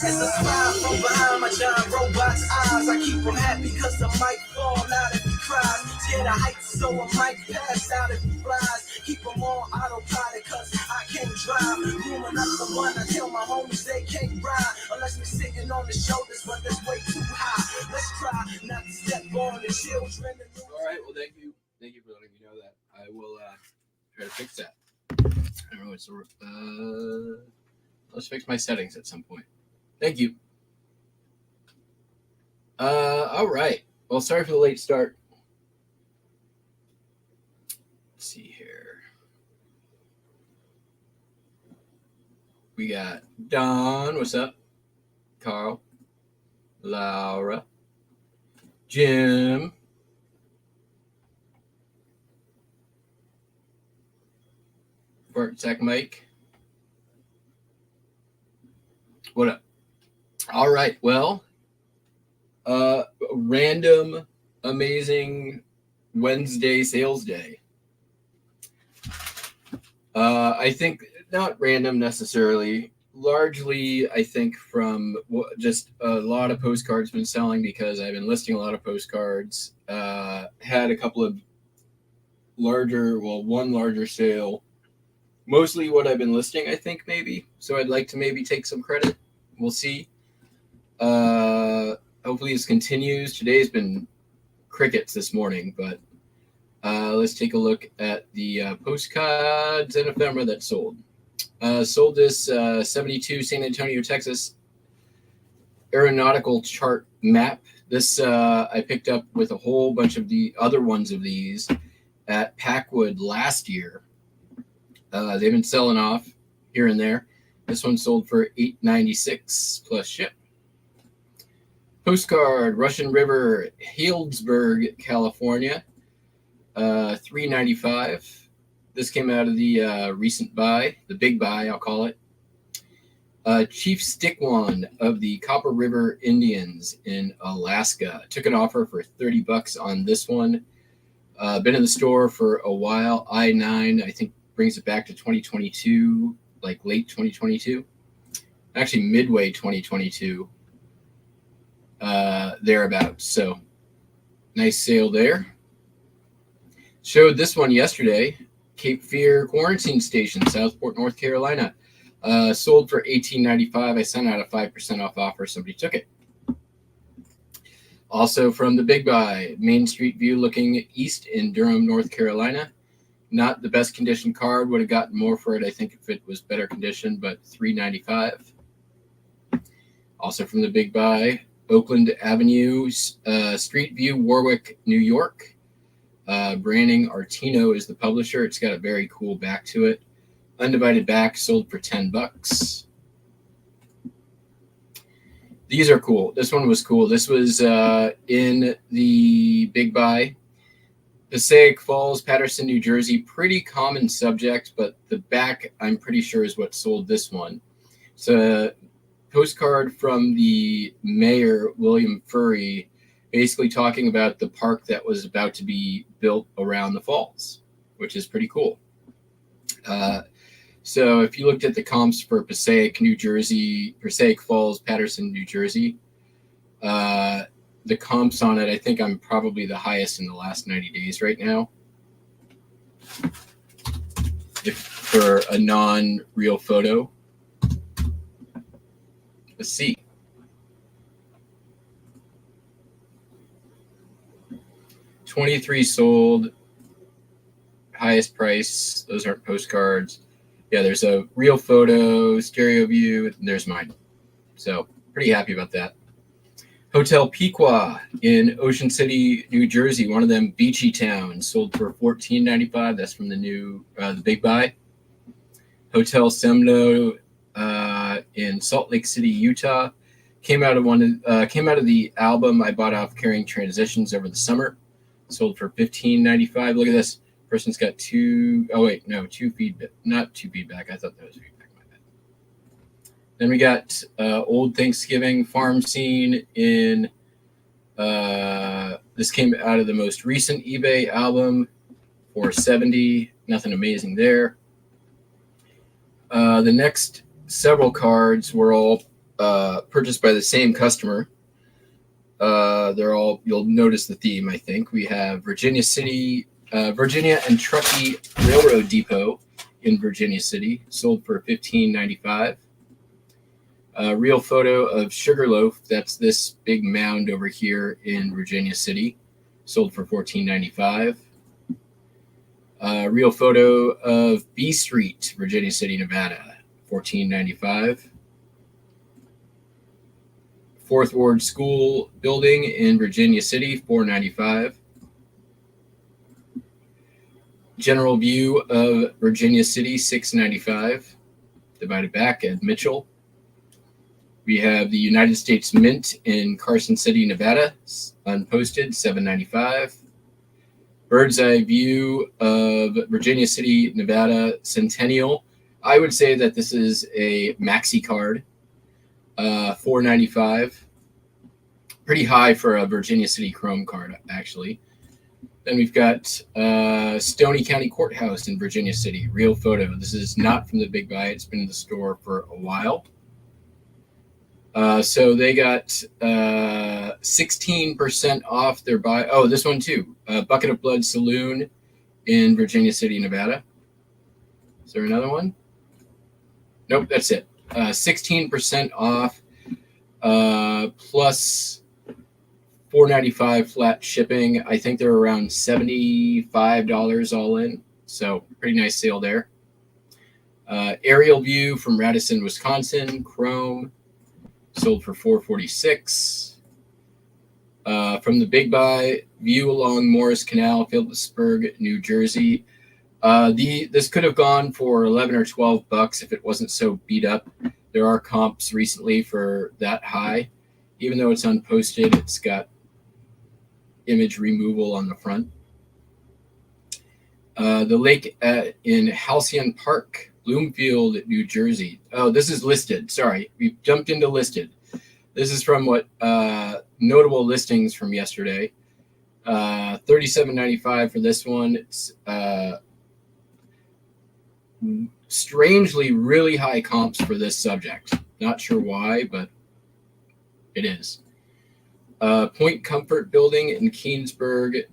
As a smile from behind my giant robot's eyes, I keep him happy cause I might fall out if he cries. Scared of heights, so I might pass out if he flies. Keep him on autopilot cause I can't drive. Grooming up the one, I tell my homies they can't ride unless we're sitting on the shoulders, but that's way too high. Let's try not to step on the children. Alright, well thank you. Thank you for letting me know that. I will try to fix that. I don't know what's let's fix my settings at some point. Thank you. All right. Well, sorry for the late start. Let's see here. We got Don. What's up? Carl. Laura. Jim. Zach Mike. What up? All right. Well, random, amazing Wednesday sales day. I think not random necessarily. Largely, I think from just a lot of postcards been selling because I've been listing a lot of postcards. Had a couple of one larger sale. Mostly what I've been listing, I think, maybe. So I'd like to maybe take some credit. We'll see. Hopefully this continues. Today's been crickets this morning, but let's take a look at the postcards and ephemera that sold. Sold this 72 San Antonio, Texas aeronautical chart map. This I picked up with a whole bunch of the other ones of these at Packwood last year. They've been selling off here and there. This one sold for $8.96 plus ship. Postcard, Russian River, Healdsburg, California, $3.95. This came out of the recent buy, the big buy, I'll call it. Chief Stickwan of the Copper River Indians in Alaska took an offer for $30 on this one. Been in the store for a while. I-9, I think, brings it back to 2022, like late 2022. Actually, midway 2022, thereabouts. So, nice sale there. Showed this one yesterday, Cape Fear Quarantine Station, Southport, North Carolina. Sold for $18.95. I sent out a 5% off offer. Somebody took it. Also from the big buy, Main Street View looking east in Durham, North Carolina. Not the best condition card. Would have gotten more for it, I think, if it was better condition, but $3.95. Also from the big buy, Oakland Avenue, Street View, Warwick, New York. Branding Artino is the publisher. It's got a very cool back to it. Undivided back, sold for $10. These are cool. This one was cool. This was in the big buy. Passaic Falls, Patterson, New Jersey. Pretty common subject, but the back, I'm pretty sure, is what sold this one. It's a postcard from the mayor, William Furry, basically talking about the park that was about to be built around the falls, which is pretty cool. So if you looked at the comps for Passaic, New Jersey, Passaic Falls, Patterson, New Jersey, the comps on it, I think I'm probably the highest in the last 90 days right now. If for a non-real photo. Let's see. $23 sold, highest price. Those aren't postcards. Yeah, there's a real photo, stereo view, and there's mine. So pretty happy about that. Hotel Pequot in Ocean City, New Jersey, one of them beachy towns, sold for $14.95. That's from the big buy. Hotel Semno in Salt Lake City, Utah, came out of the album I bought off Carrying Transitions over the summer. Sold for $15.95. Look at this. Person's got two feedback. Not two feedback. I thought that was feedback. My bad. Then we got Old Thanksgiving Farm Scene in. This came out of the most recent eBay album for $70. Nothing amazing there. The next several cards were all purchased by the same customer. You'll notice the theme, I think. We have Virginia and Truckee Railroad Depot in Virginia City, sold for $15.95. Real photo of Sugarloaf, that's this big mound over here in Virginia City, sold for $14.95. Real photo of B Street, Virginia City, Nevada, $14.95. Fourth Ward School building in Virginia City, $4.95. General view of Virginia City, $6.95. Divided back at Mitchell. We have the United States Mint in Carson City, Nevada, unposted, $7.95. Bird's eye view of Virginia City, Nevada, Centennial. I would say that this is a maxi card. $4.95. Pretty high for a Virginia City Chrome card, actually. Then we've got Stony County Courthouse in Virginia City. Real photo. This is not from the big buy. It's been in the store for a while. So they got 16% off their buy. Oh, this one too. Bucket of Blood Saloon in Virginia City, Nevada. Is there another one? Nope, that's it. 16% off, plus $4.95 flat shipping. I think they're around $75 all in. So pretty nice sale there. Aerial view from Radisson, Wisconsin, Chrome, sold for $4.46. From the big buy, view along Morris Canal, Phillipsburg, New Jersey. This could have gone for $11 or $12 if it wasn't so beat up. There are comps recently for that high. Even though it's unposted, it's got image removal on the front. The lake in Halcyon Park, Bloomfield, New Jersey. Oh, this is listed. Sorry, we jumped into listed. This is from what notable listings from yesterday. $37.95 for this one. It's strangely really high comps for this subject. Not sure why, but it is. Point Comfort Building in Keansburg,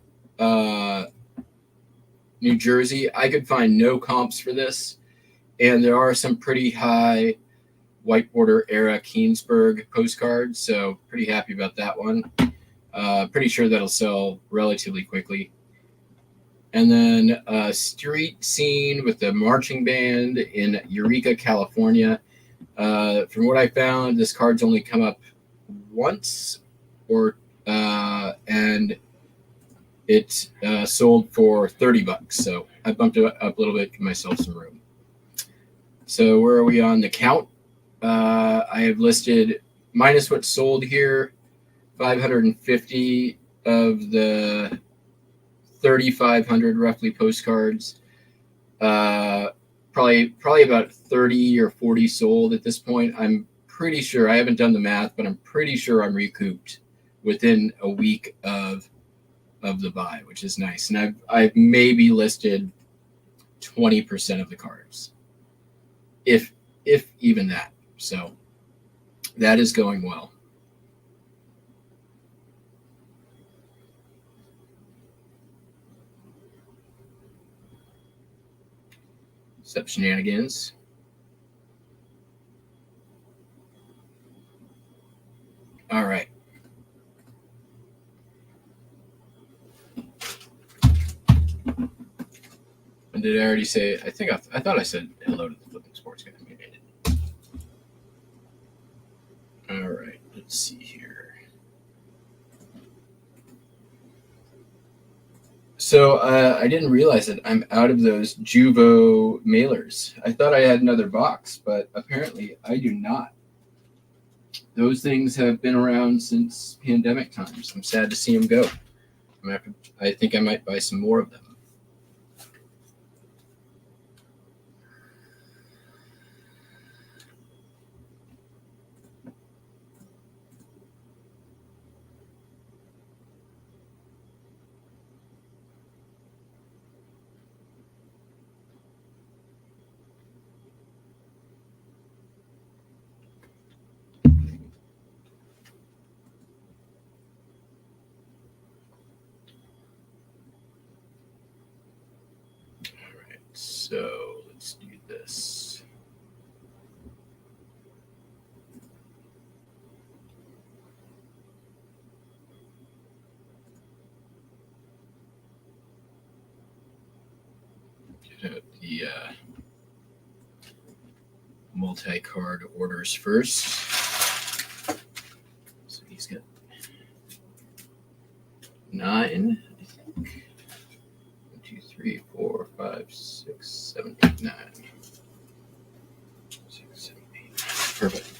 New Jersey. I could find no comps for this, and there are some pretty high whiteboarder era Keansburg postcards, so pretty happy about that one. Pretty sure that'll sell relatively quickly. And then Street Scene with the marching band in Eureka, California. From what I found, this card's only come up once, and it sold for $30. So I bumped it up a little bit, give myself some room. So where are we on the count? I have listed minus what's sold here, 550 of the 3,500 roughly postcards. Probably about 30 or 40 sold at this point. I'm pretty sure, I haven't done the math, but I'm pretty sure I'm recouped within a week of the buy, which is nice. And I've maybe listed 20% of the cards, if even that. So that is going well. Except shenanigans. All right. And did I already say? I thought I said hello to the Flipping Sports guy. Maybe I didn't. All right. Let's see here. So I didn't realize that I'm out of those Juvo mailers. I thought I had another box, but apparently I do not. Those things have been around since pandemic times. I'm sad to see them go. I think I might buy some more of them. So let's do this. Get out the multi-card orders first. So he's got 9, I think. 1, 2, 3, 4, 5, 6, 7, 8, 9. 6, 7, 8. Perfect.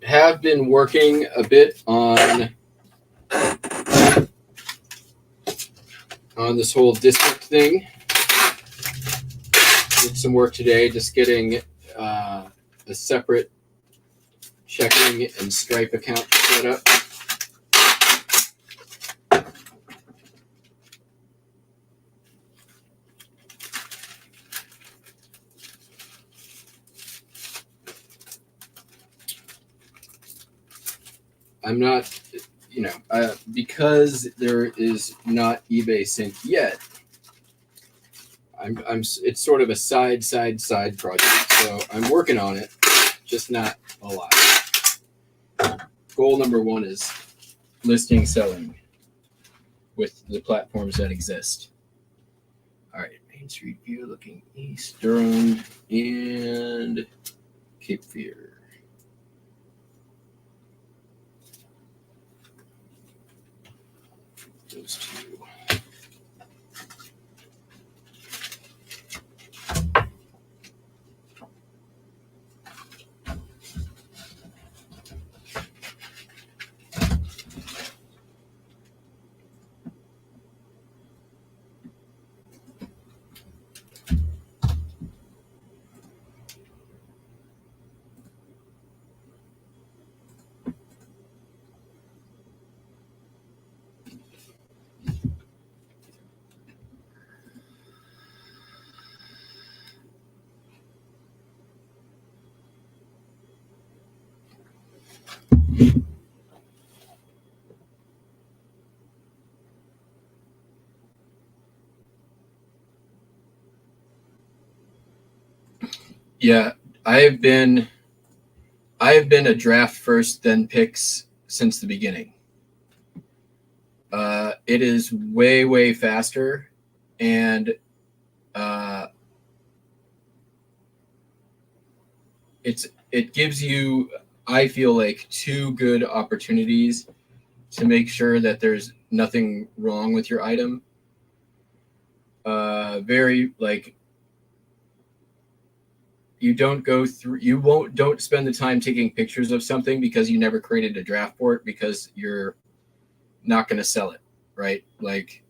Have been working a bit on this whole district thing. Did some work today, just getting a separate checking and Stripe account set up. I'm not, because there is not eBay Sync yet. It's sort of a side project, so I'm working on it, just not a lot. Goal number 1 is listing, selling with the platforms that exist. All right, Main Street View looking east, Durham, and Cape Fear. those two. Yeah, I've been a draft first, then picks since the beginning. It is way faster, and it gives you, I feel like, two good opportunities to make sure that there's nothing wrong with your item. Very like don't spend the time taking pictures of something because you never created a draft for it because you're not going to sell it, right? Like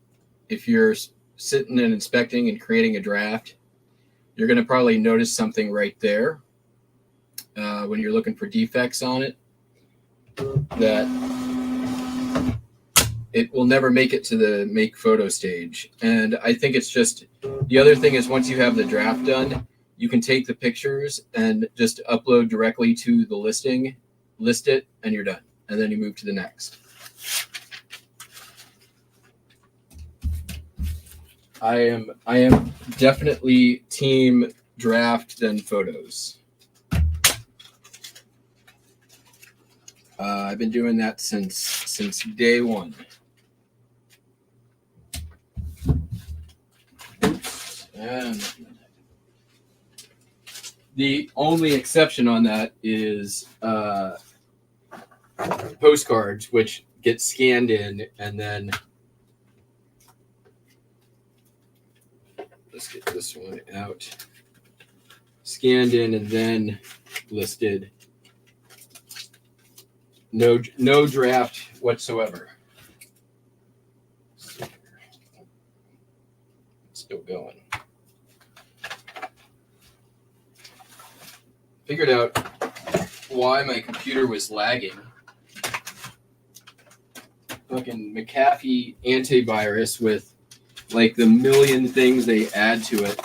if you're sitting and inspecting and creating a draft, you're going to probably notice something right there when you're looking for defects on it that it will never make it to the make photo stage. And I think it's just, the other thing is once you have the draft done, you can take the pictures and just upload directly to the listing, list it, and you're done. And then you move to the next. I am definitely team draft than photos. I've been doing that since day one. Oops. And the only exception on that is postcards, which get scanned in and then let's get this one out. Scanned in and then listed. No draft whatsoever. Still going. Figured out why my computer was lagging. Fucking McAfee antivirus with like the million things they add to it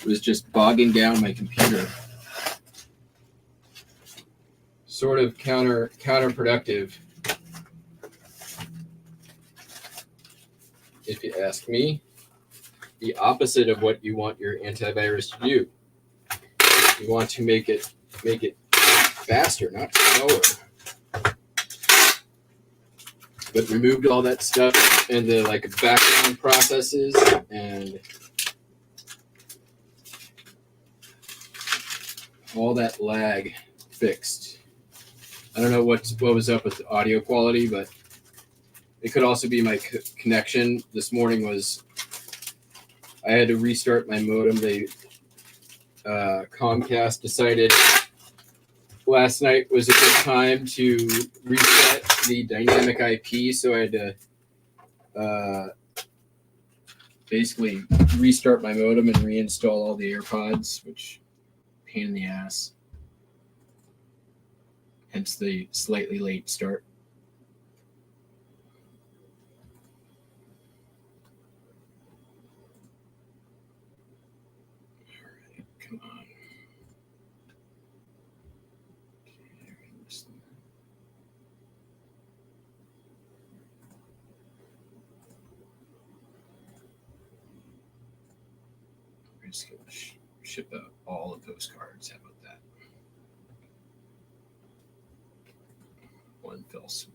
was just bogging down my computer. Sort of counterproductive, if you ask me. The opposite of what you want your antivirus to do. You want to make it faster, not slower. But removed all that stuff and the like background processes and all that lag fixed. I don't know what was up with the audio quality, but it could also be my connection. This morning I had to restart my modem. Comcast decided last night was a good time to reset the dynamic IP, so I had to basically restart my modem and reinstall all the AirPods, which pain in the ass. Hence the slightly late start. All right, come on. We're just going to ship out all of those cards. How about that? One fell swoop.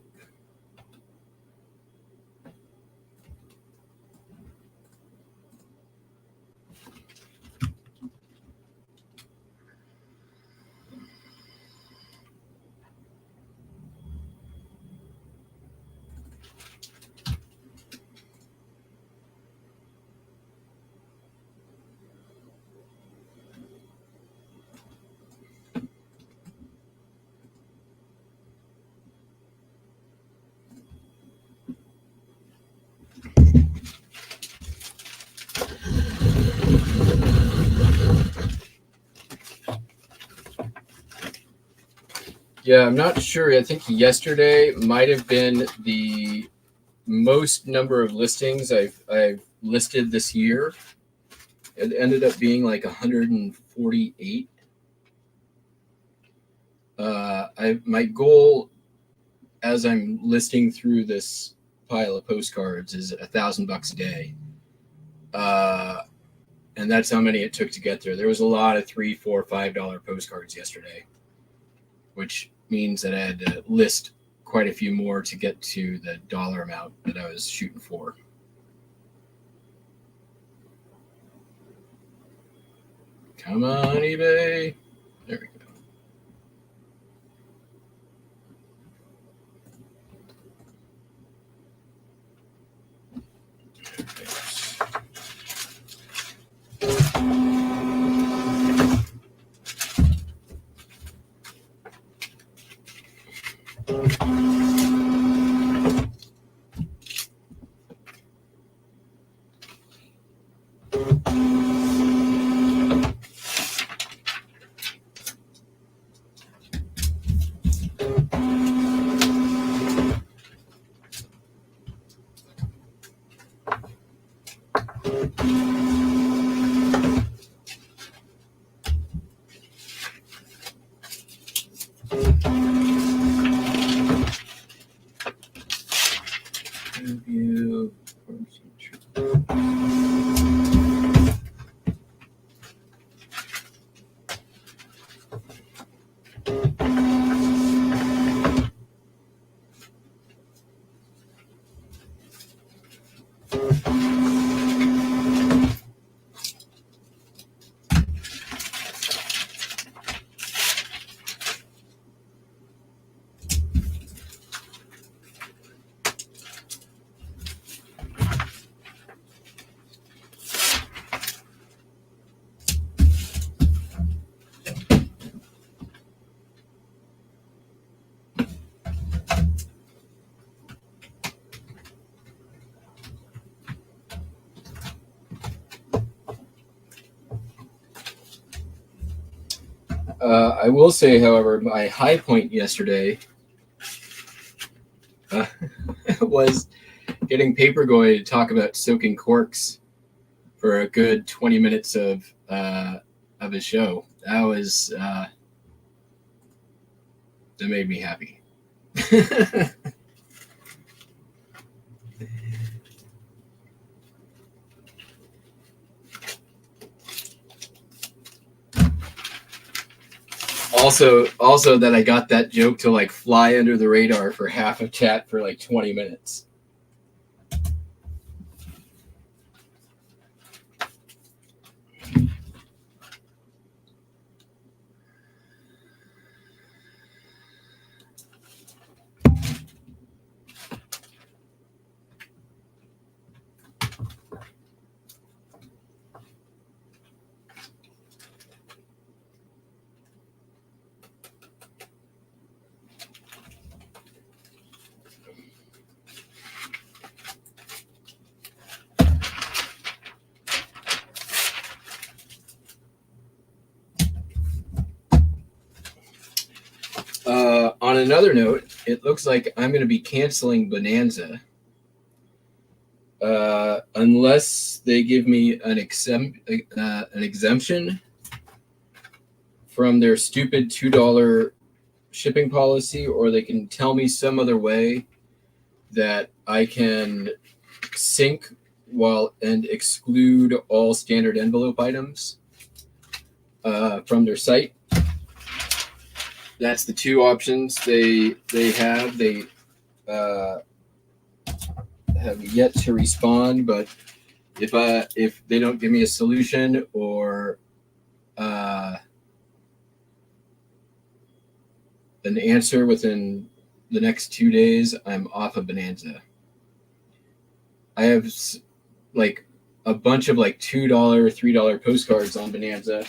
Yeah, I'm not sure. I think yesterday might have been the most number of listings I've listed this year. It ended up being like 148. My goal as I'm listing through this pile of postcards is $1,000 a day. And that's how many it took to get there. There was a lot of $3, $4, $5 postcards yesterday, which means that I had to list quite a few more to get to the dollar amount that I was shooting for. Come on, eBay. There we go. Review. I will say, however, my high point yesterday was getting Papergoy to talk about soaking corks for a good 20 minutes of his show. That made me happy. Also that I got that joke to like fly under the radar for half a chat for like 20 minutes. On another note, it looks like I'm going to be canceling Bonanza unless they give me an exemption from their stupid $2 shipping policy, or they can tell me some other way that I can sync and exclude all standard envelope items from their site. That's the two options they have. They have yet to respond, but if they don't give me a solution or an answer within the next 2 days, I'm off of Bonanza. I have like a bunch of like $2, $3 postcards on Bonanza.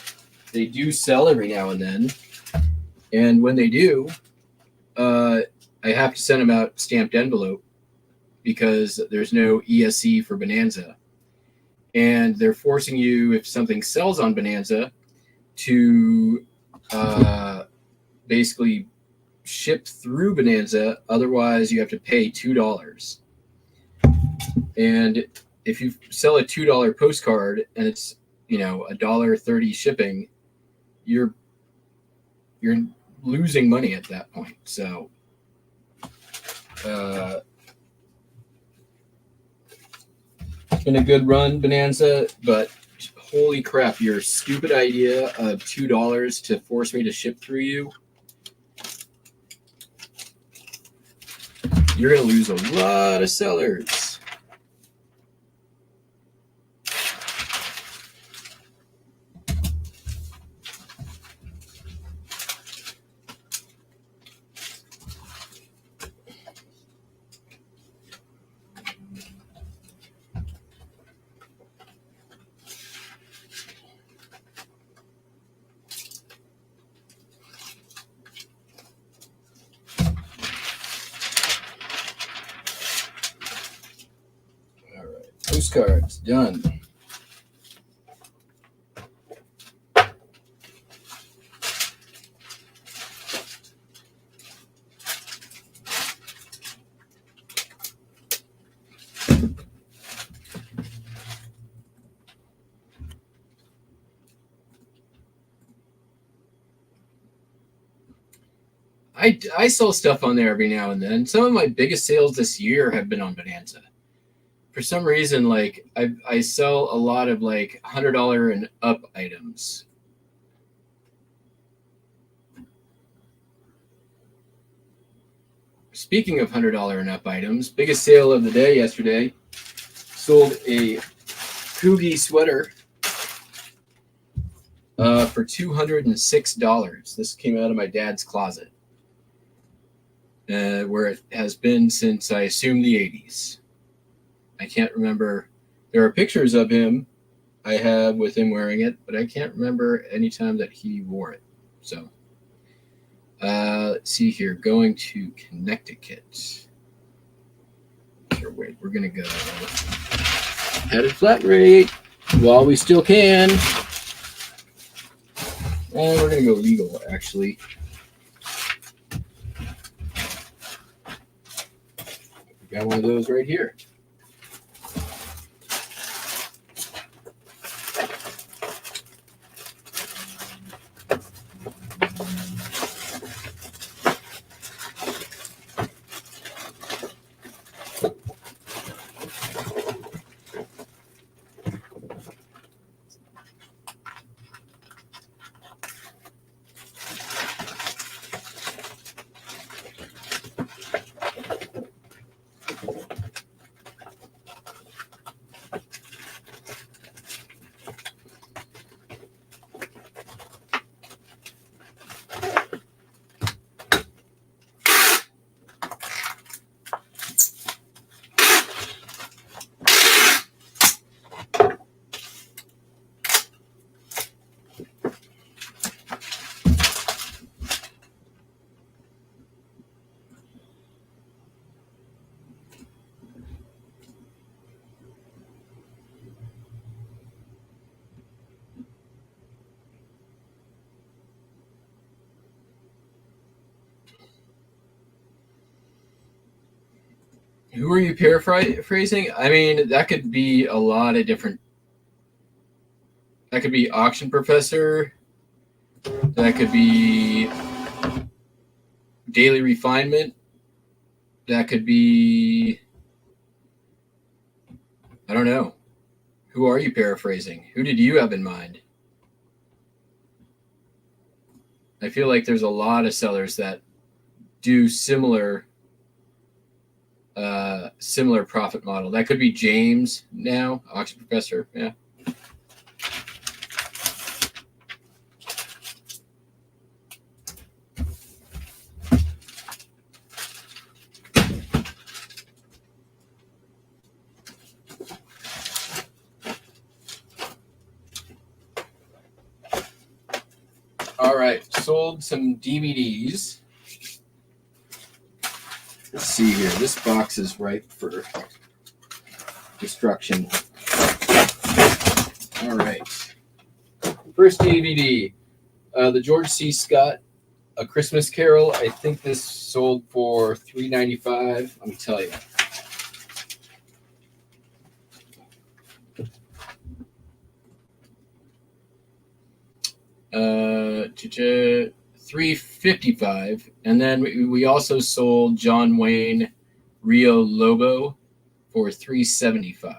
They do sell every now and then. And when they do, I have to send them out stamped envelope because there's no ESE for Bonanza. And they're forcing you, if something sells on Bonanza, to basically ship through Bonanza. Otherwise, you have to pay $2. And if you sell a $2 postcard and it's $1.30 shipping, you're losing money at that point. So it's been a good run, Bonanza, but holy crap, your stupid idea of $2 to force me to ship through you, you're going to lose a lot of sellers. Postcards done. I sell stuff on there every now and then. Some of my biggest sales this year have been on Bonanza. For some reason, like I sell a lot of like $100 and up items. Speaking of $100 and up items, biggest sale of the day yesterday. Sold a Coogie sweater for $206. This came out of my dad's closet, where it has been since I assume the 80s. I can't remember. There are pictures of him I have with him wearing it, but I can't remember any time that he wore it. So let's see here. Going to Connecticut. Sure, wait, we're going to go headed flat rate while we still can. And we're going to go legal, actually. We got one of those right here. Who are you paraphrasing? I mean, that could be a lot of different. That could be Auction Professor. That could be Daily Refinement. That could be, I don't know. Who are you paraphrasing? Who did you have in mind? I feel like there's a lot of sellers that do similar profit model. That could be James now, Auction Professor. Yeah. All right, sold some DVDs. Let's see here. This box is ripe for destruction. All right. First DVD, the George C. Scott A Christmas Carol. I think this sold for $3.95. Let me tell you. $3.55, and then we also sold John Wayne Rio Lobo for $3.75.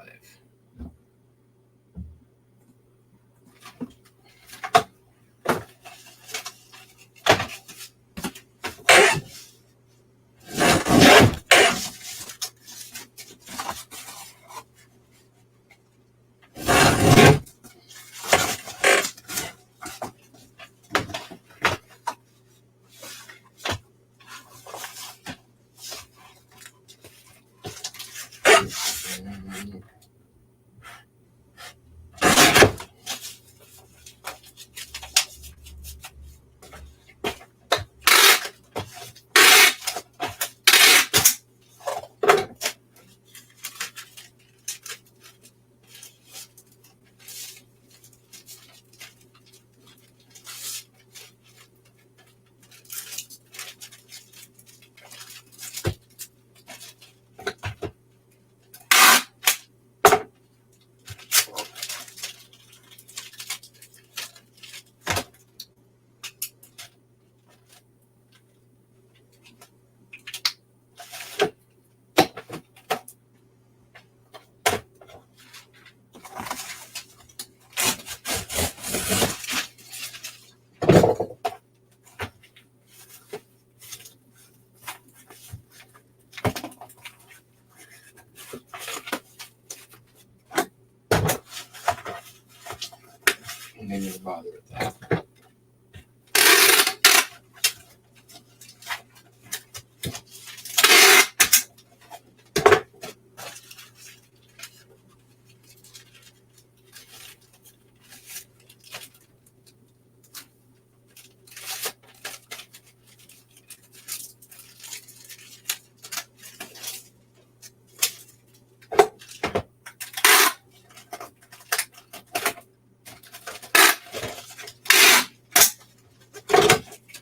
I didn't even bother with that.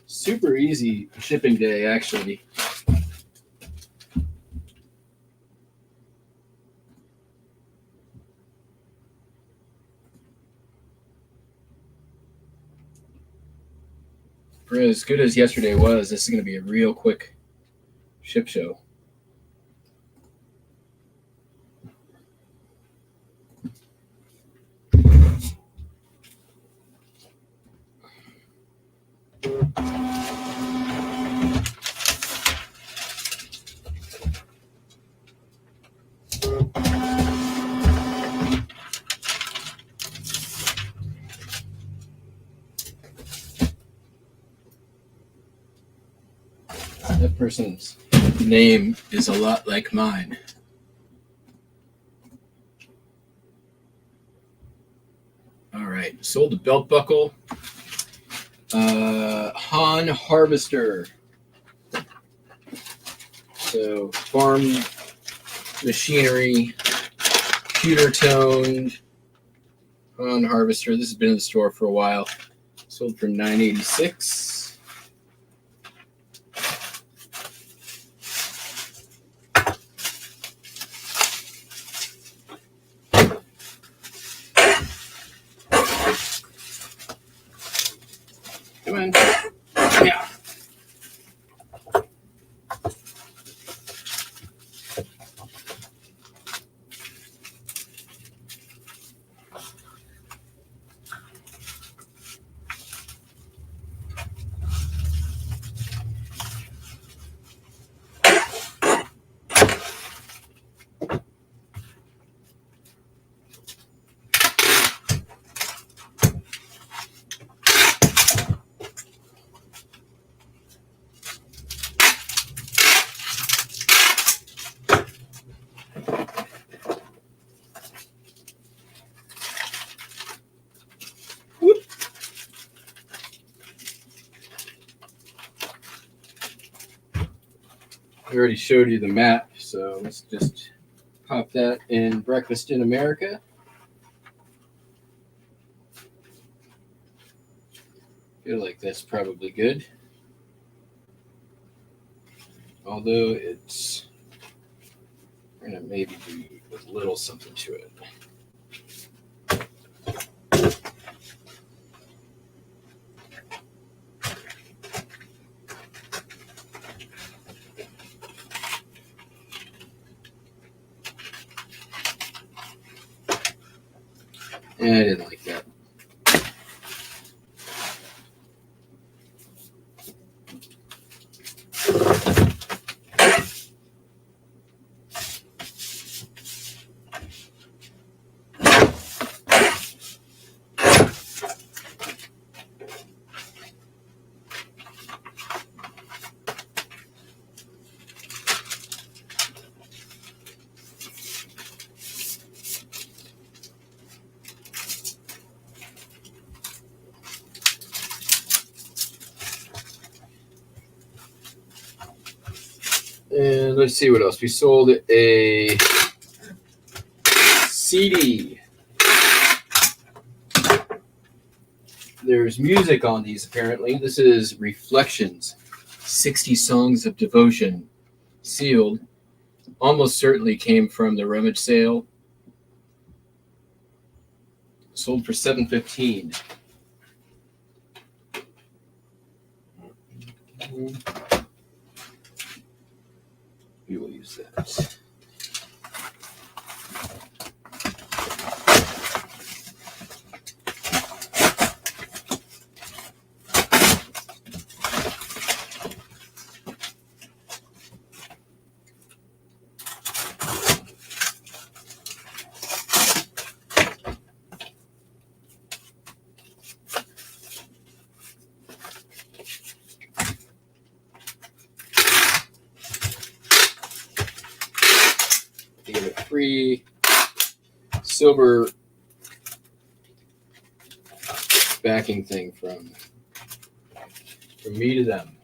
Super easy shipping day, actually. For as good as yesterday was, this is going to be a real quick ship show. That person's name is a lot like mine. All right, sold a belt buckle. Han Harvester. So farm machinery, pewter toned Han Harvester. This has been in the store for a while. Sold for $9.86. Come on. Yeah. I already showed you the map, so let's just pop that in Breakfast in America. Feel like that's probably good. although it's going to maybe be with a little something to it. Yeah, I didn't like that. And let's see what else. We sold a CD. There's music on these, apparently. This is Reflections, 60 Songs of Devotion, sealed. Almost certainly came from the rummage sale. Sold for $7.15. We will use that. They get a free silver backing thing from me to them.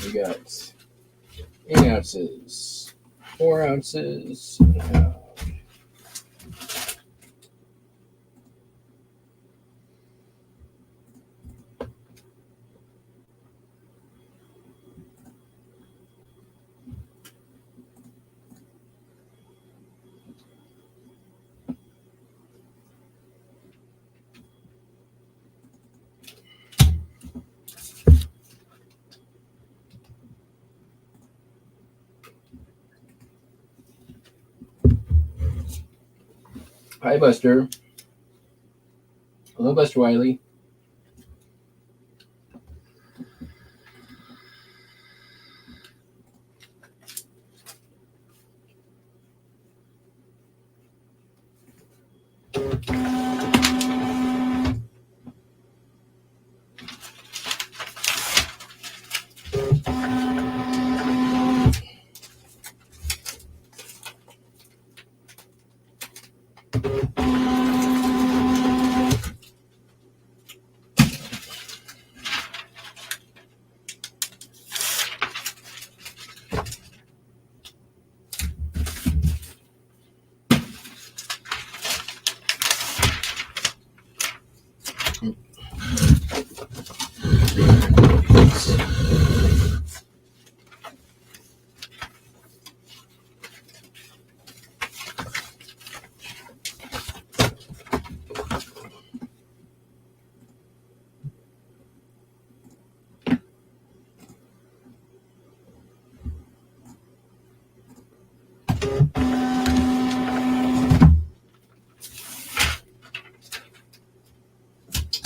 We got 8 ounces, 4 ounces. Hi, Buster. Hello, Buster Wiley.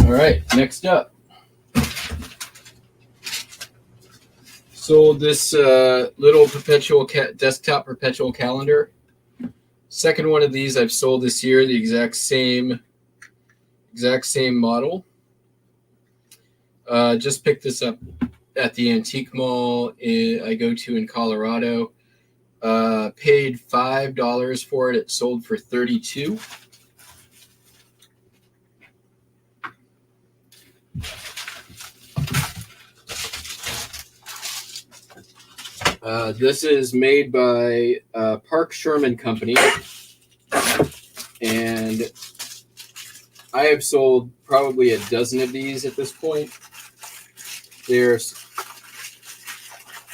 All right, next up. Sold this little perpetual desktop perpetual calendar. Second one of these I've sold this year, the exact same model. Just picked this up at the antique mall I go to in Colorado. Paid $5 for it. It sold for $32. This is made by Park Sherman Company, and I have sold probably a dozen of these at this point.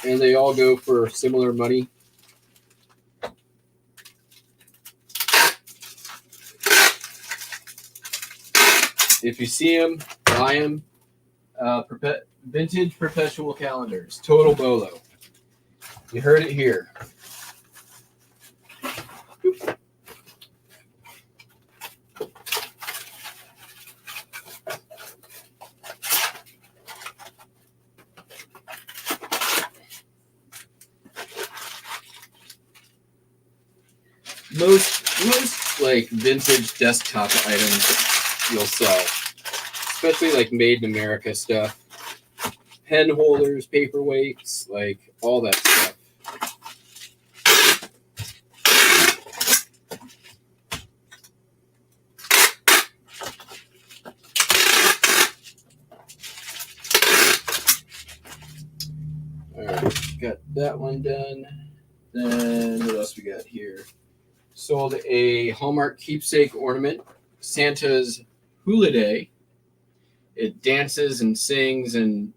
And they all go for similar money. If you see them, buy them. Vintage perpetual calendars, total bolo. You heard it here. Most like vintage desktop items you'll sell, especially like made in America stuff. Pen holders, paperweights, like all that stuff. All right, got that one done. Then what else we got here? Sold a Hallmark keepsake ornament, Santa's Hula Day. It dances and sings and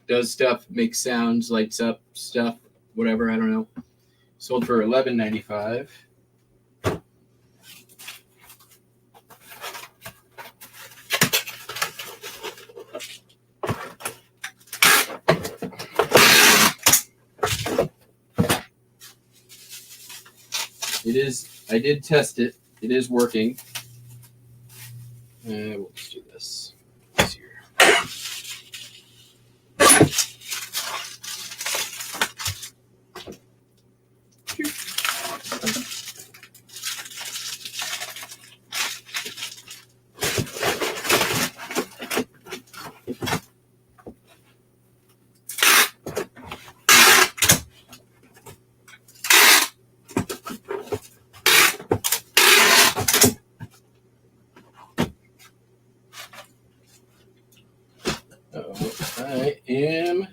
does stuff, makes sounds, lights up stuff, whatever, I don't know. Sold for $11.95. I did test it. It is working. We'll just do this. Easier. I am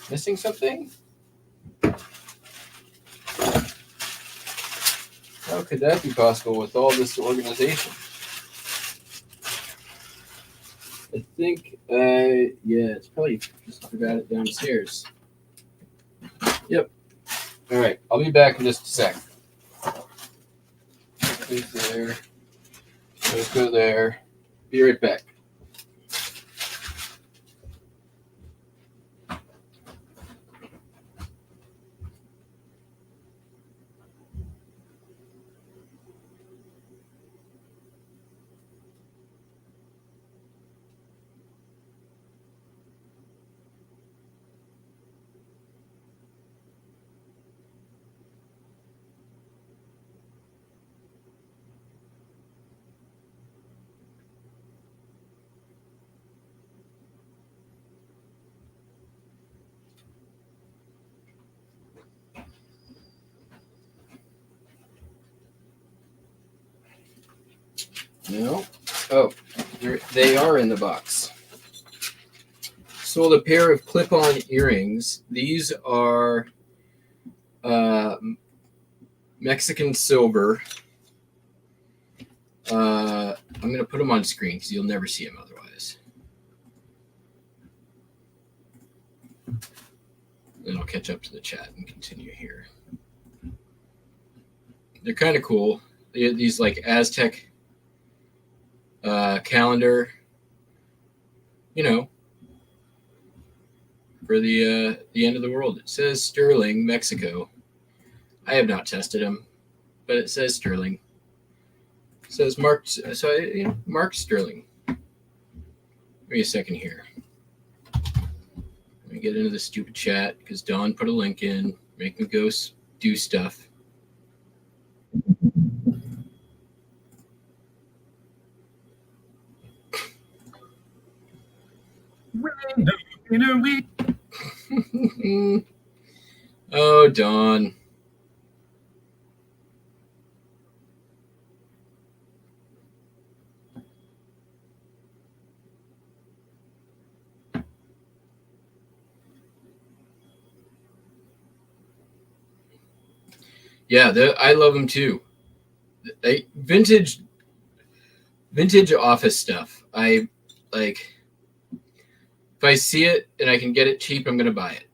missing something. How could that be possible with all this organization? I think, yeah, it's probably just forgot it downstairs. Yep. All right, I'll be back in just a sec. Those there. Those go there. Be right back. No. Oh, they are in the box. Sold a pair of clip-on earrings. These are Mexican silver. I'm going to put them on screen because you'll never see them otherwise. Then I'll catch up to the chat and continue here. They're kind of cool. These like Aztec calendar, you know, for the end of the world. It says Sterling, Mexico. I have not tested them, but it says Sterling. It says marked, so marked Sterling. Give me a second here. Let me get into the stupid chat because Dawn put a link in. Make me go do stuff. Oh, Dawn. Yeah, I love them too. Vintage office stuff. I like. If I see it and I can get it cheap, I'm gonna buy it.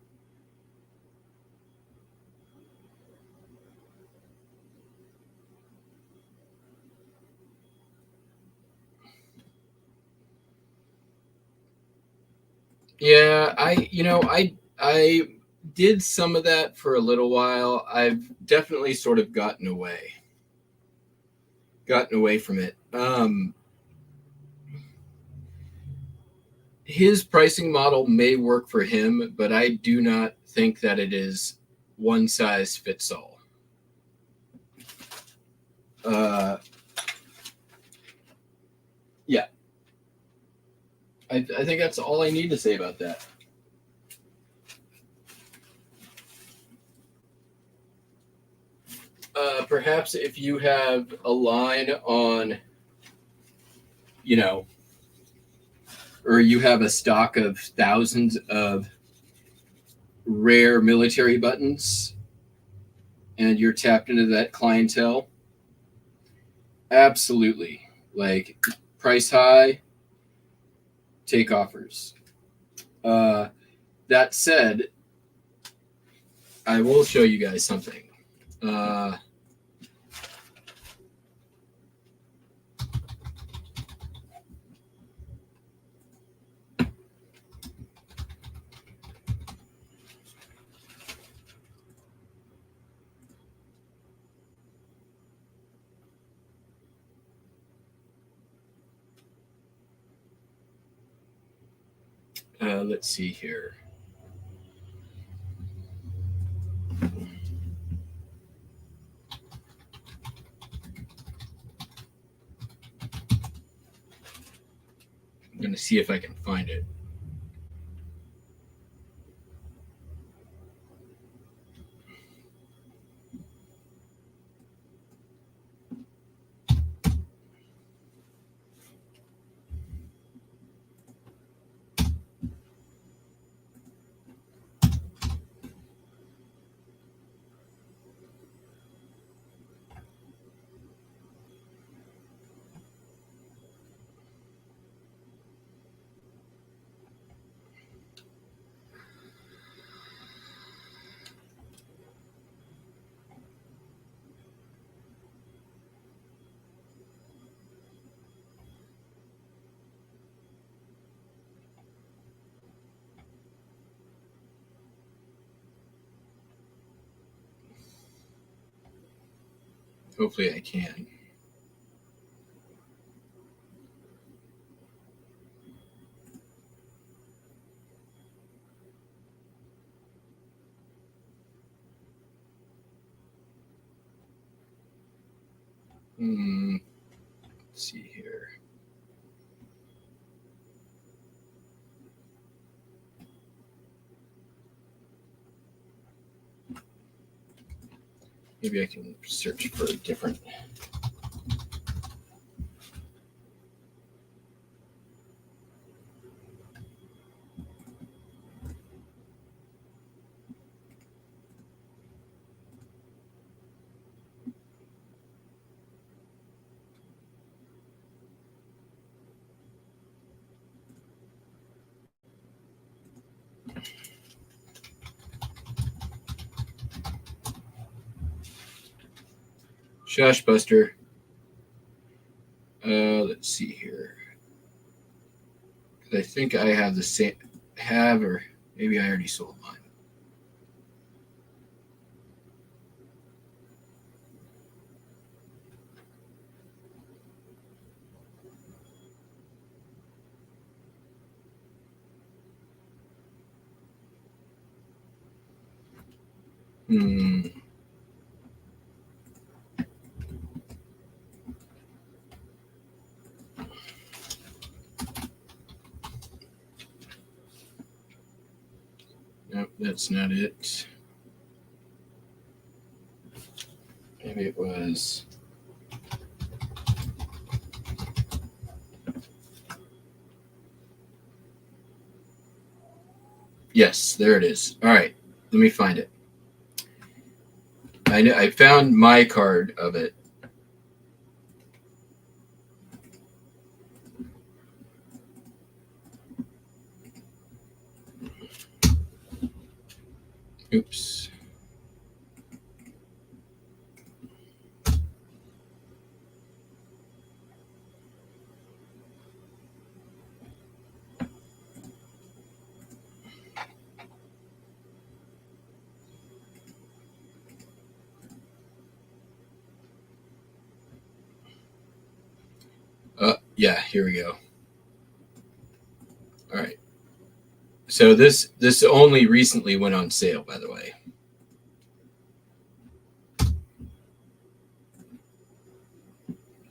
Yeah, I did some of that for a little while. I've definitely sort of gotten away from it. His pricing model may work for him, but I do not think that it is one size fits all. Yeah, I think that's all I need to say about that. Perhaps if you have a line on, or you have a stock of thousands of rare military buttons and you're tapped into that clientele, absolutely. Like, price high, take offers. That said, I will show you guys something. Let's see here. I'm going to see if I can find it. Hopefully I can. Let's see here. Maybe I can search for a different. Shush Buster. Let's see here. I think I have the same, or maybe I already sold mine. Nope, that's not it. Maybe it was. Yes, there it is. All right, let me find it. I found my card of it. Oops. Yeah, here we go. All right. So this only recently went on sale, by the way.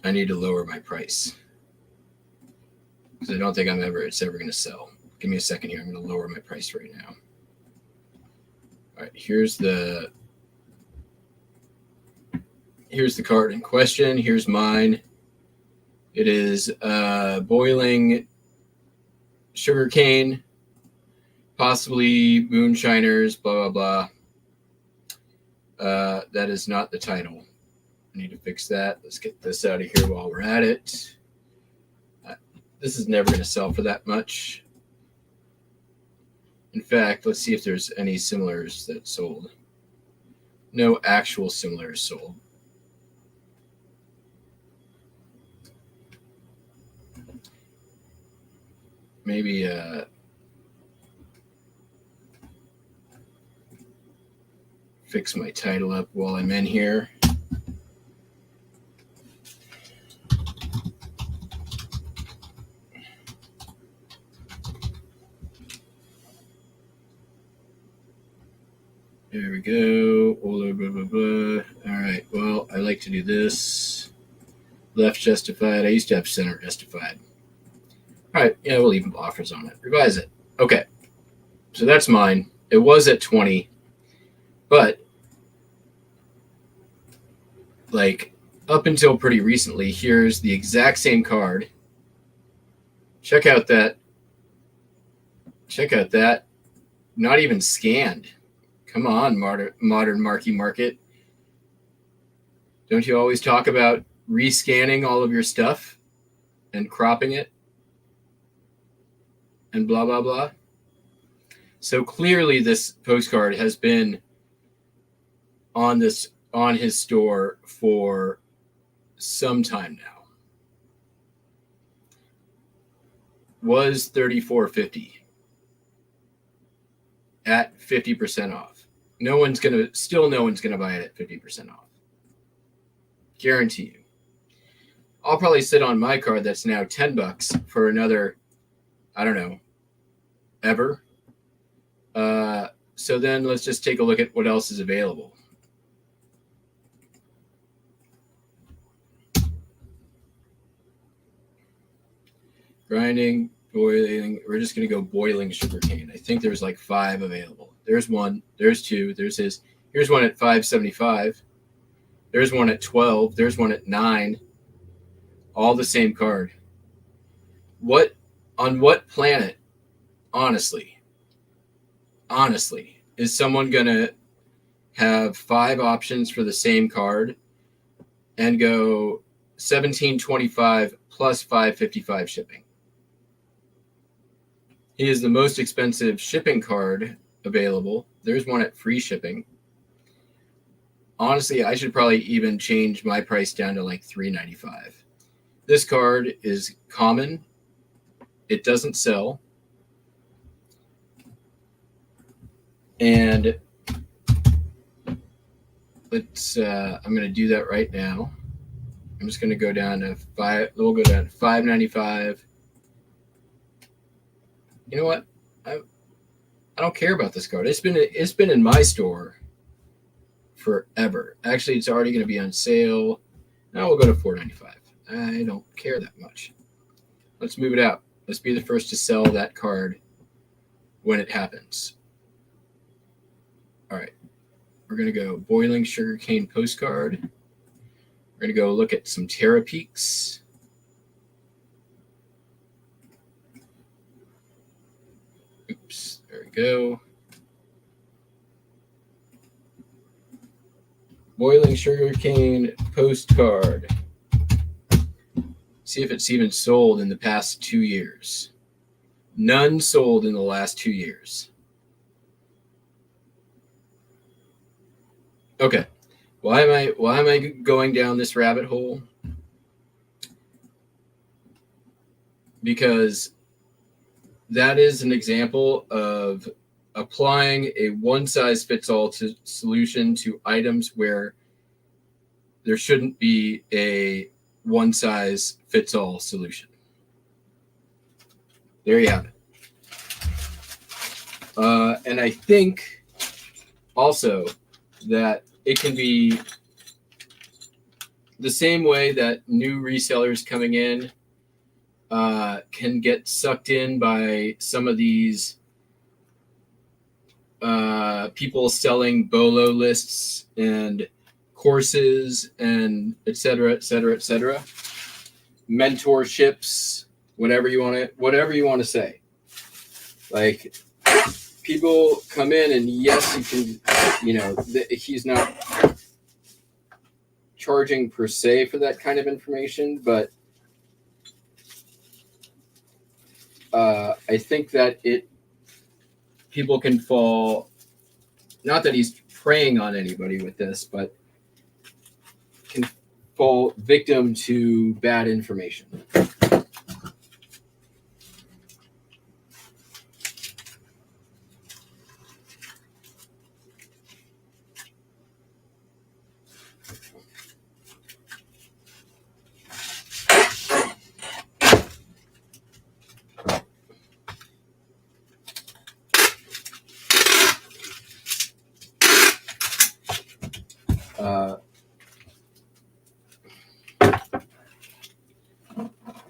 I need to lower my price because I don't think it's ever going to sell. Give me a second here. I'm going to lower my price right now. All right, here's the card in question. Here's mine. It is boiling sugarcane, possibly moonshiners, blah, blah, blah. That is not the title. I need to fix that. Let's get this out of here while we're at it. This is never going to sell for that much. In fact, let's see if there's any similars that sold. No actual similars sold. Maybe fix my title up while I'm in here. There we go. Blah, blah, blah, blah. All right. Well, I like to do this. Left justified. I used to have center justified. All right. Yeah, we'll leave offers on it. Revise it. Okay. So that's mine. It was at 20, but like up until pretty recently, here's the exact same card. Check out that. Not even scanned. Come on, modern marquee market. Don't you always talk about rescanning all of your stuff and cropping it and blah, blah, blah? So clearly this postcard has been on his store for some time now. Was $34.50 at 50% off. No one's gonna buy it at 50% off. Guarantee you. I'll probably sit on my card that's now $10 for another, I don't know, ever. So then let's just take a look at what else is available. Grinding, boiling. We're just going to go boiling sugarcane. I think there's like 5 available. There's 1. There's 2. There's his. Here's one at $5.75. There's one at 12. There's one at 9. All the same card. On what planet, honestly, is someone going to have 5 options for the same card and go $17.25 plus $5.55 shipping? He is the most expensive shipping card available. There's one at free shipping. Honestly, I should probably even change my price down to like $3.95. This card is common. It doesn't sell. And I'm going to do that right now. I'm just going to go down to we'll go down to $5.95. You know what? I don't care about this card. It's been in my store forever. Actually, it's already going to be on sale. Now we'll go to $4.95. I don't care that much. Let's move it out. Let's be the first to sell that card when it happens. All right. We're going to go boiling sugarcane postcard. We're going to go look at some Terra Peaks. Oops, there we go. Boiling sugarcane postcard. See if it's even sold in the past 2 years. None sold in the last 2 years. Okay. Why am I going down this rabbit hole? Because that is an example of applying a one-size-fits-all solution to items where there shouldn't be a one-size-fits-all solution. There you have it. And I think also that it can be the same way that new resellers coming in can get sucked in by some of these people selling BOLO lists and courses and et cetera, mentorships, whatever you want to say. Like, people come in and yes, you can, he's not charging per se for that kind of information, but I think that people can fall, not that he's preying on anybody with this, but can fall victim to bad information.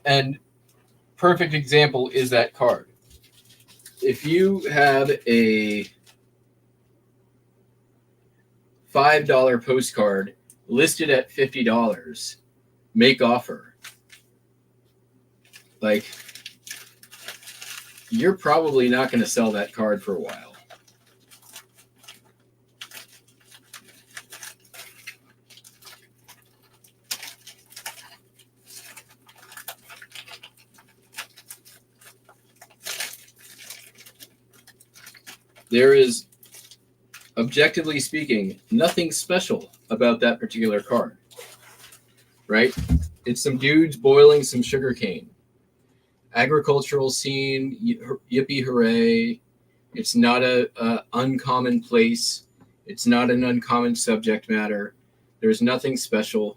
And perfect example is that card. If you have a $5 postcard listed at $50, make offer. Like, you're probably not going to sell that card for a while. There is, objectively speaking, nothing special about that particular card, right? It's some dudes boiling some sugar cane. Agricultural scene, yippee hooray. It's not a uncommon place. It's not an uncommon subject matter. There's nothing special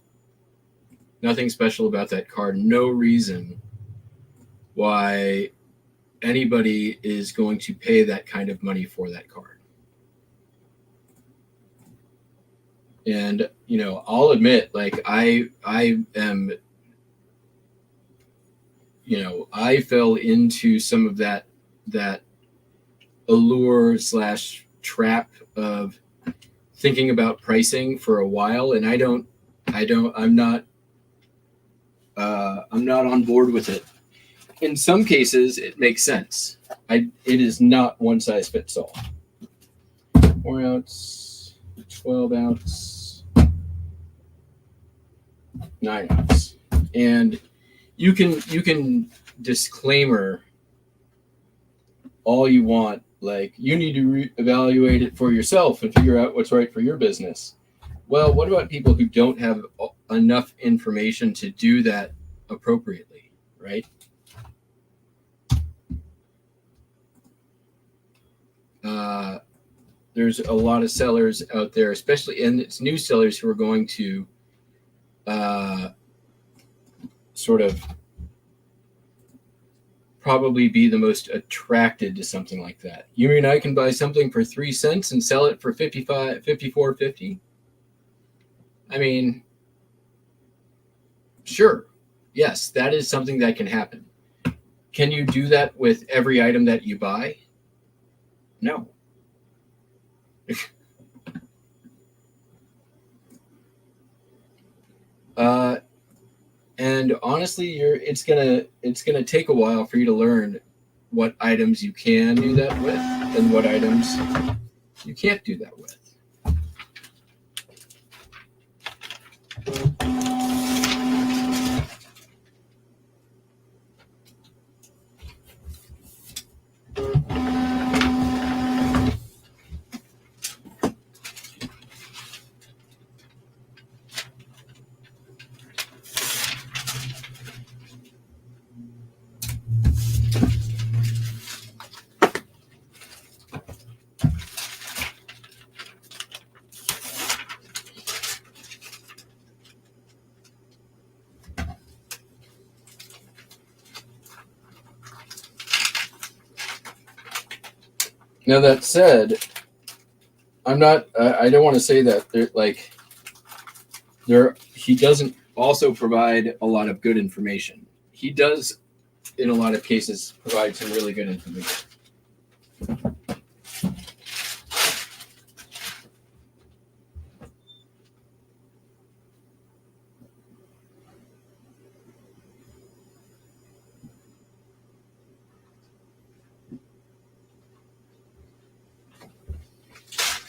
about that card. No reason why anybody is going to pay that kind of money for that card. And, I'll admit, like, I am, I fell into some of that allure / trap of thinking about pricing for a while. And I'm not on board with it. In some cases, it makes sense. It is not one size fits all. 4 ounce, 12 ounce, 9 ounce, and you can disclaimer all you want. Like, you need to evaluate it for yourself and figure out what's right for your business. Well, what about people who don't have enough information to do that appropriately, right? There's a lot of sellers out there, especially, and it's new sellers who are going to sort of probably be the most attracted to something like that. You mean I can buy something for 3 cents and sell it for $54.50? I mean, sure. Yes, that is something that can happen. Can you do that with every item that you buy? No. And honestly, it's gonna take a while for you to learn what items you can do that with and what items you can't do that with. Now that said, I'm not. I don't want to say that he doesn't also provide a lot of good information. He does, in a lot of cases, provide some really good information.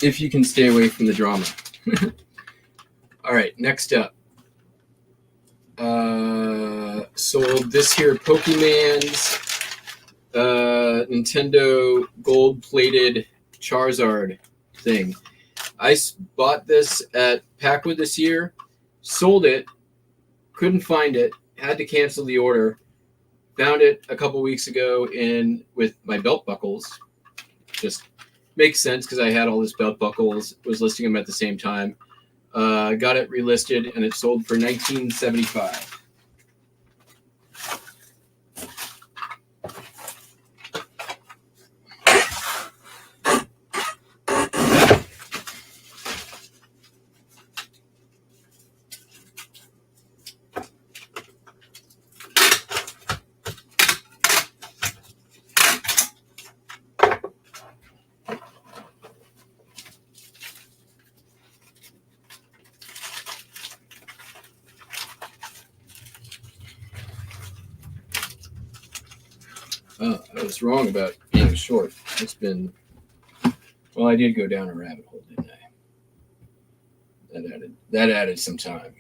If you can stay away from the drama. All right, next up. Sold this here Pokemon's Nintendo gold-plated Charizard thing. I bought this at Packwood this year, sold it, couldn't find it, had to cancel the order, found it a couple weeks ago with my belt buckles. Just makes sense because I had all these belt buckles, was listing them at the same time. Got it relisted, and it sold for $19.75. I was wrong about being short. It's been, well, I did go down a rabbit hole, didn't I? That added some time.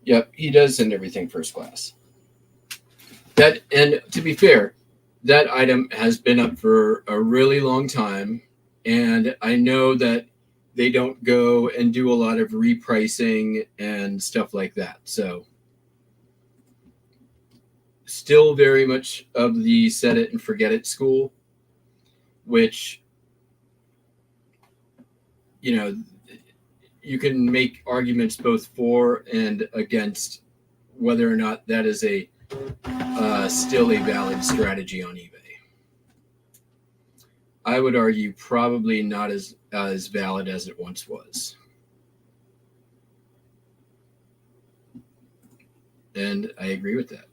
Yep, he does send everything first class. And to be fair, that item has been up for a really long time, and I know that they don't go and do a lot of repricing and stuff like that. So still very much of the set it and forget it school, which, you can make arguments both for and against whether or not that is still a valid strategy on eBay. I would argue probably not as valid as it once was. And I agree with that.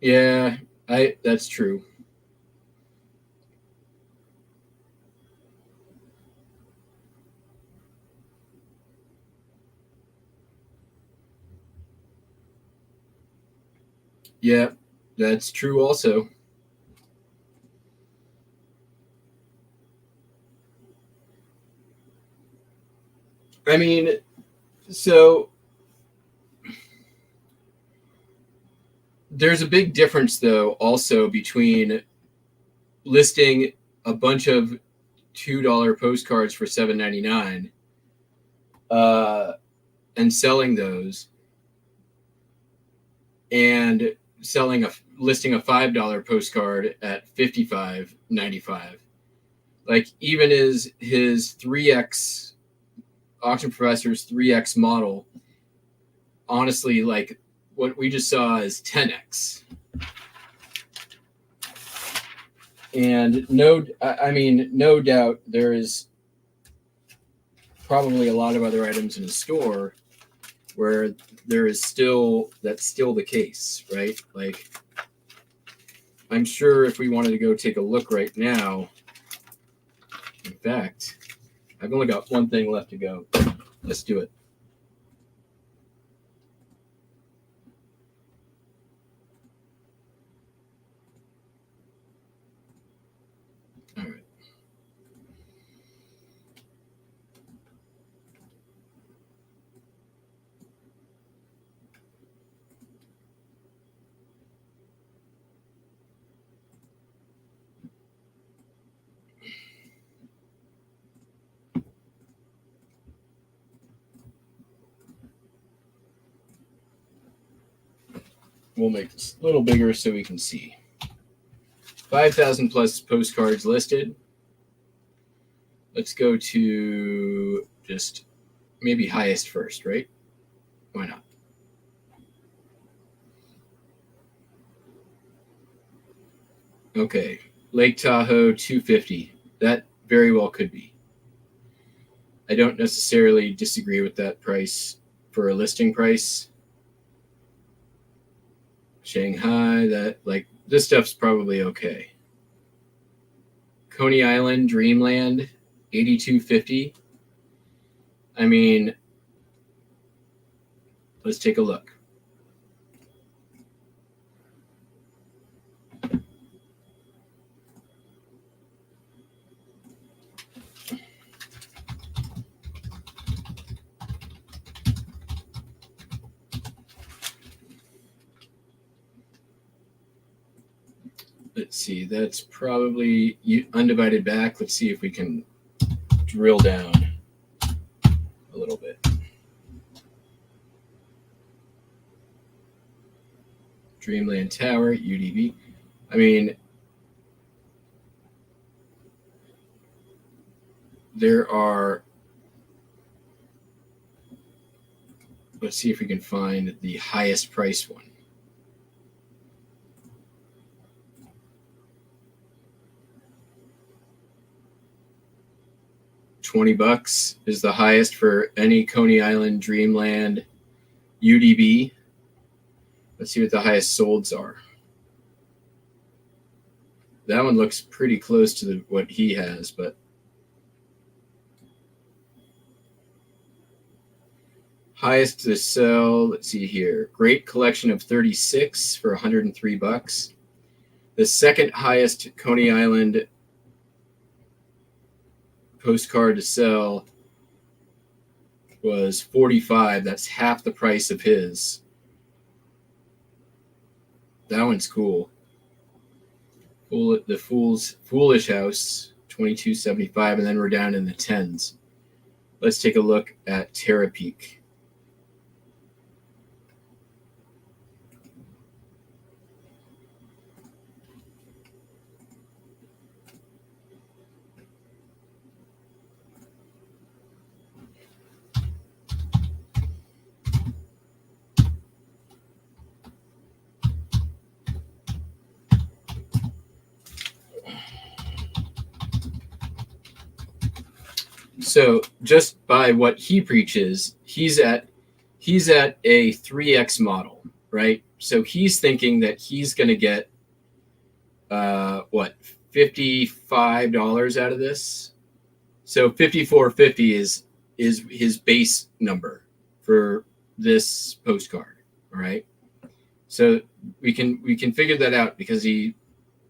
Yeah, that's true. Yeah, that's true also. I mean, so there's a big difference, though, also between listing a bunch of $2 postcards for $7.99 and selling those, and listing a $5 postcard at $55.95. Like, even his 3X Auction Professor's 3X model, honestly, like what we just saw is 10X. And no doubt there is probably a lot of other items in the store where that's still the case, right? Like, I'm sure if we wanted to go take a look right now, in fact, I've only got one thing left to go. Let's do it. All right. We'll make this a little bigger so we can see. 5,000 plus postcards listed. Let's go to just maybe highest first, right? Why not? Okay, Lake Tahoe 250. That very well could be. I don't necessarily disagree with that price for a listing price. Shanghai, that like this stuff's probably okay. Coney Island, Dreamland, 8250. I mean, let's take a look. Let's see, that's probably undivided back. Let's see if we can drill down a little bit. Dreamland Tower, UDB. I mean, there are, let's see if we can find the highest price one. $20 is the highest for any Coney Island, Dreamland, UDB. Let's see what the highest solds are. That one looks pretty close to what he has, but highest to sell, let's see here. Great collection of 36 for $103. The second highest Coney Island postcard to sell was 45. That's half the price of his. That one's cool. The Foolish House, $22.75, and then we're down in the tens. Let's take a look at Terra Peak. So just by what he preaches, he's at a 3x model, right? So he's thinking that he's going to get $55 out of this. So $54.50 is his base number for this postcard, all right? So we can figure that out because he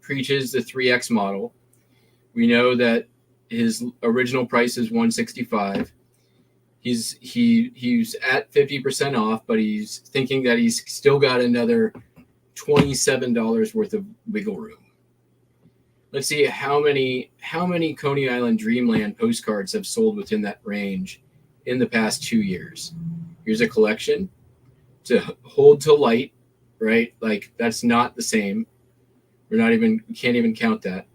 preaches the 3x model. We know that his original price is $165. He's at 50% off, but he's thinking that he's still got another $27 worth of wiggle room. Let's see how many Coney Island Dreamland postcards have sold within that range in the past 2 years. Here's a collection to hold to light, right? Like that's not the same. We can't even count that.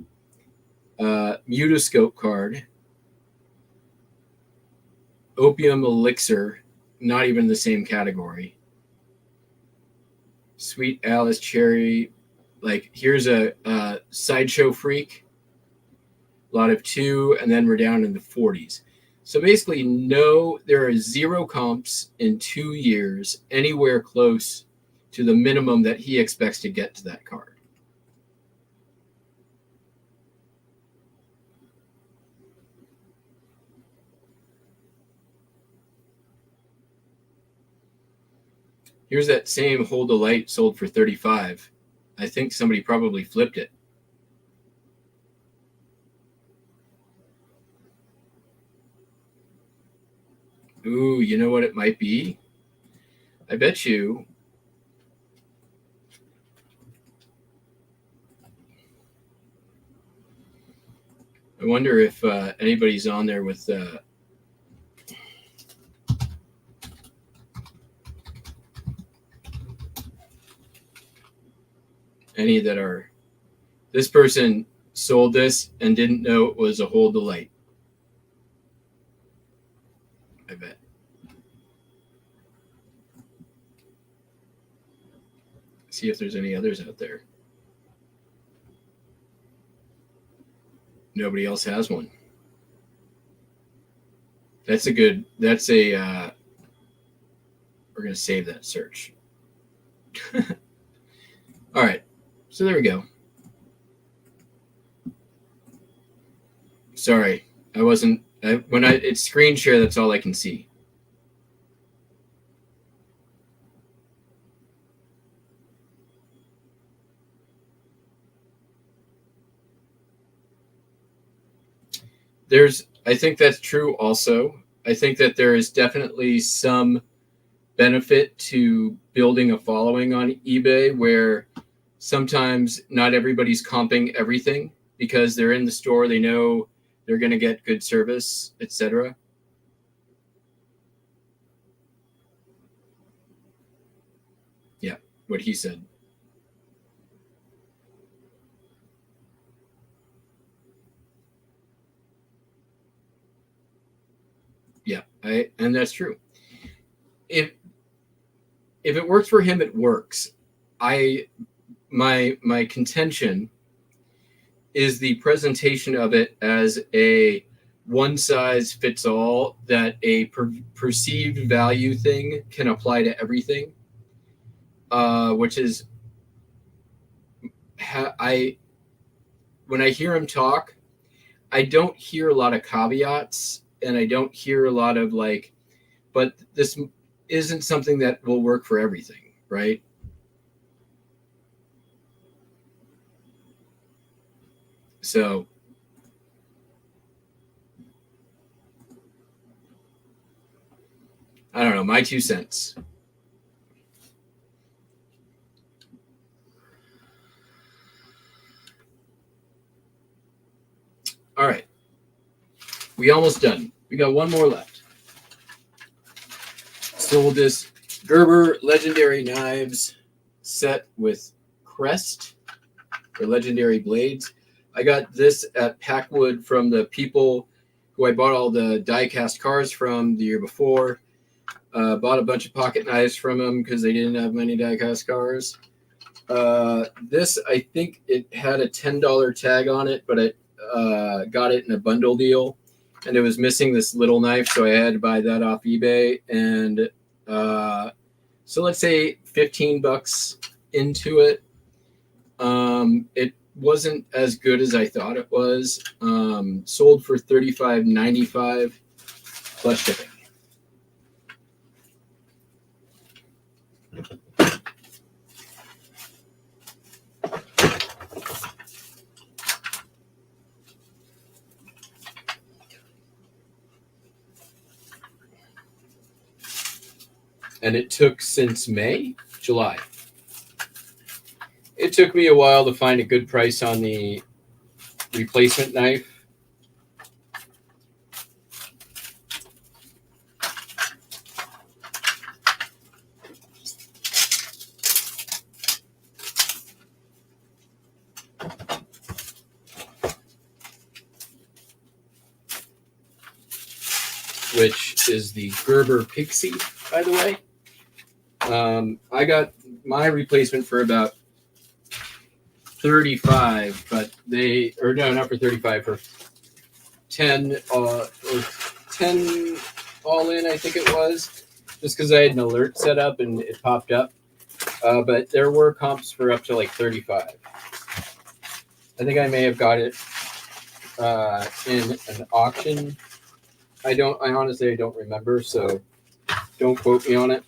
Mutoscope card, Opium Elixir, not even the same category. Sweet Alice Cherry, like here's a Sideshow Freak, a lot of 2, and then we're down in the 40s. So basically, there are 0 comps in 2 years anywhere close to the minimum that he expects to get to that card. Here's that same Hold the Light sold for $35. I think somebody probably flipped it. Ooh, you know what it might be? I bet you I wonder if anybody's on there with any that are. This person sold this and didn't know it was a whole delight. I bet. See if there's any others out there. Nobody else has one. We're going to save that search. All right. So there we go. Sorry. It's screen share, that's all I can see. I think that's true also. I think that there is definitely some benefit to building a following on eBay where sometimes not everybody's comping everything because they're in the store, they know they're going to get good service, etc. Yeah, what he said. Yeah, and that's true. If it works for him, it works. My contention is the presentation of it as a one size fits all, that a perceived value thing can apply to everything, which is when I hear him talk, I don't hear a lot of caveats and I don't hear a lot of but this isn't something that will work for everything, right? So I don't know, my 2 cents. All right. We almost done. We got one more left. Sold this Gerber Legendary Knives set with crest or legendary blades. I got this at Packwood from the people who I bought all the die-cast cars from the year before. Bought a bunch of pocket knives from them because they didn't have many die-cast cars. This, I think it had a $10 tag on it, but I got it in a bundle deal. And it was missing this little knife, so I had to buy that off eBay. And so let's say $15 into it. It wasn't as good as I thought it was. Sold for $35.95 plus shipping. And it took since July. It took me a while to find a good price on the replacement knife. Which is the Gerber Pixie, by the way. I got my replacement for about $35, but not for $35, for $10 or $10 all in, I think it was, just because I had an alert set up and it popped up. But there were comps for up to $35. I think I may have got it in an auction. I honestly don't remember, so don't quote me on it.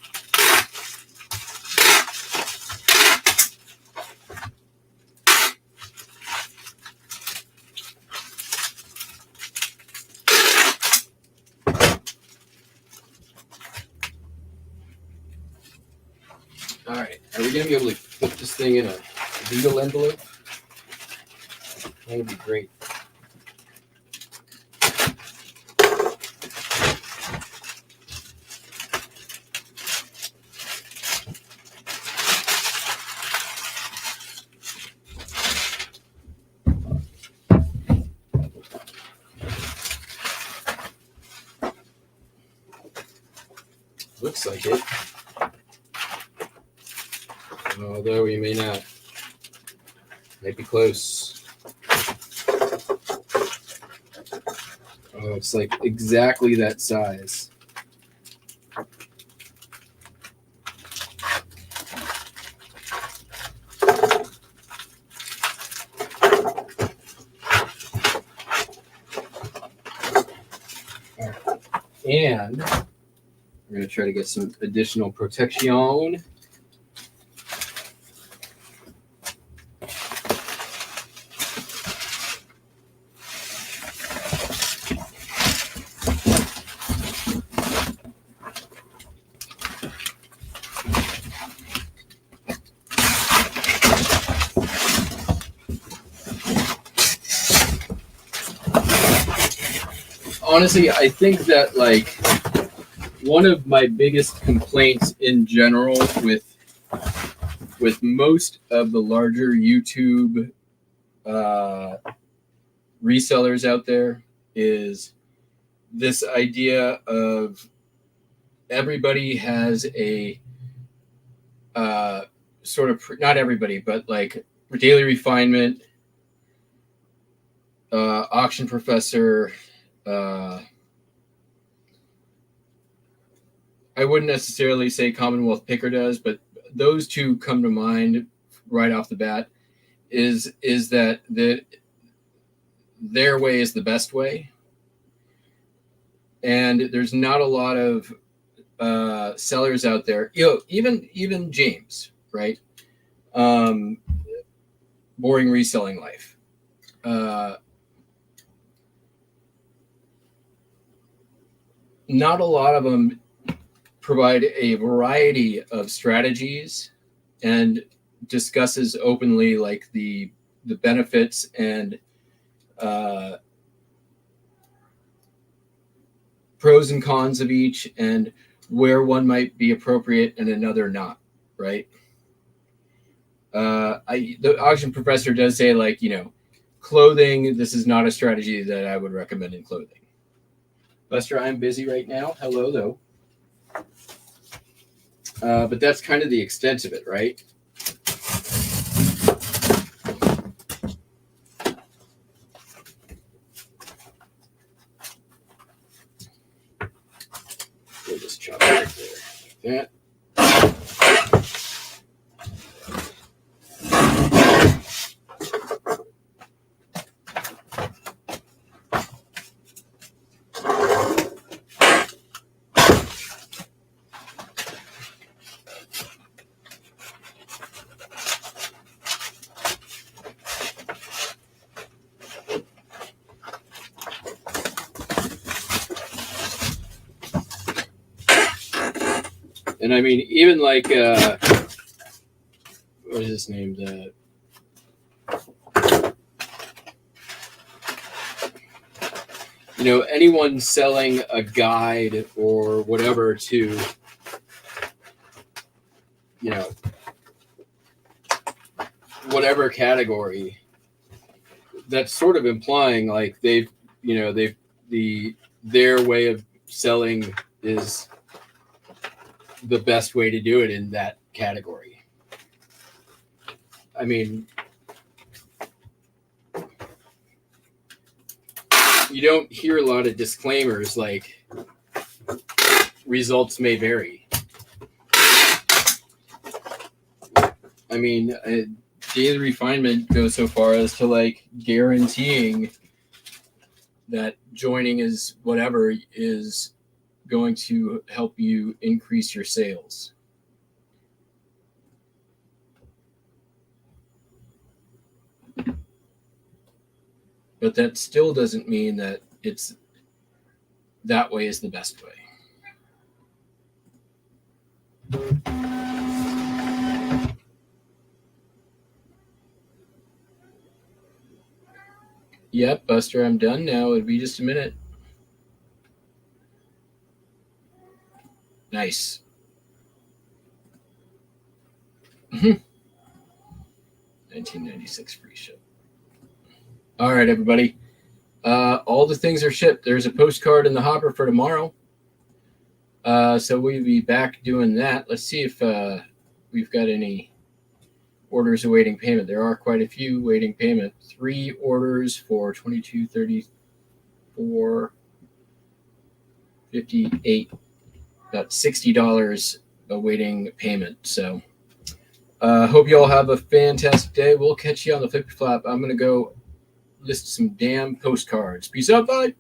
All right, are we going to be able to put this thing in a legal envelope? That would be great. Looks like it. Although we may not. Might be close. Oh, it's like exactly that size. And we're going to try to get some additional protection. Honestly, I think that like one of my biggest complaints in general with most of the larger YouTube resellers out there is this idea of everybody has a sort of not everybody, but like daily refinement, auction professor. I wouldn't necessarily say Commonwealth Picker does, but those two come to mind right off the bat. Is that their way is the best way, and there's not a lot of sellers out there. You know, even James, right? Boring reselling life. Not a lot of them provide a variety of strategies and discusses openly like the benefits and pros and cons of each and where one might be appropriate and another not, right? The auction professor does say, like, you know, clothing, this is not a strategy that I would recommend in clothing. Buster, I'm busy right now. Hello, though. But that's kind of the extent of it, right? We'll just chop it right there. Like that. And I mean, even like, what is his name? You know, anyone selling a guide or whatever to, you know, whatever category, that's sort of implying like their way of selling is the best way to do it in that category. I mean, you don't hear a lot of disclaimers like results may vary. I mean, daily refinement goes so far as to like guaranteeing that joining is whatever is going to help you increase your sales. But that still doesn't mean that it's that way is the best way. Yep, Buster, I'm done now. It'll be just a minute. Nice. 1996 free ship. All right, everybody. All the things are shipped. There's a postcard in the hopper for tomorrow. So we'll be back doing that. Let's see if we've got any orders awaiting payment. There are quite a few waiting payment. 3 orders for $22.34.58, about $60 awaiting payment. So hope you all have a fantastic day. We'll catch you on the Flippy Flop. I'm going to go list some damn postcards. Peace out, bye.